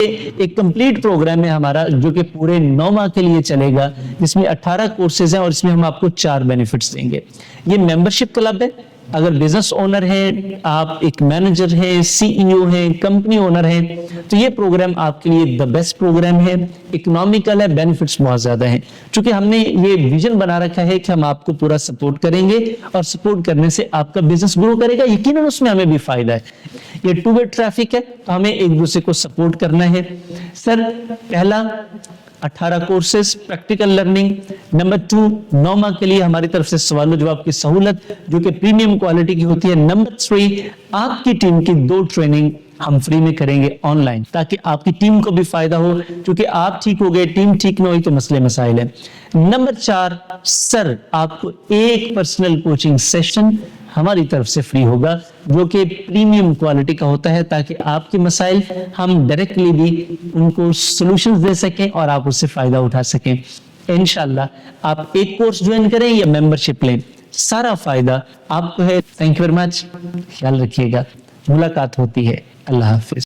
एक complete program है हमारा जो कि पूरे 9 माह के लिए चलेगा, जिसमें 18 कोर्सेज हैं और इसमें हम आपको 4 बेनिफिट्स देंगे। ये मेंबरशिप क्लब है। अगर बिजनेस ओनर है, आप एक मैनेजर है, सीईओ है, कंपनी ओनर है, तो ये प्रोग्राम आपके लिए द बेस्ट प्रोग्राम है। इकोनॉमिकल है, बेनिफिट्स बहुत ज्यादा हैं। क्योंकि हमने ये विजन बना रखा है कि हम आपको पूरा सपोर्ट करेंगे और सपोर्ट करने से आपका बिजनेस ग्रो करेगा, यकीनन उसमें हमें भी फायदा है। ये टू वे ट्रैफिक है, तो हमें एक दूसरे को सपोर्ट करना है। सर, पहला 18 कोर्सेज प्रैक्टिकल लर्निंग। नंबर 2, 9 माह के लिए हमारी तरफ से सवाल जवाब की सहूलत जो कि प्रीमियम क्वालिटी की होती है। नंबर 3, आपकी टीम की 2 ट्रेनिंग हम फ्री में करेंगे ऑनलाइन, ताकि आपकी टीम को भी फायदा हो, क्योंकि आप ठीक हो गए, टीम ठीक न हुई तो मसले मसाइल है। नंबर 4, सर आपको एक पर्सनल कोचिंग सेशन हमारी तरफ से फ्री होगा जो कि प्रीमियम क्वालिटी का होता है, ताकि आपके मसाइल हम डायरेक्टली भी उनको सॉल्यूशंस दे सकें और आप उससे फायदा उठा सकें। इंशाल्लाह आप एक कोर्स ज्वाइन करें या मेंबरशिप लें, सारा फायदा आपको है। थैंक यू वेरी मच, ख्याल रखिएगा, मुलाकात होती है। अल्लाह हाफिज।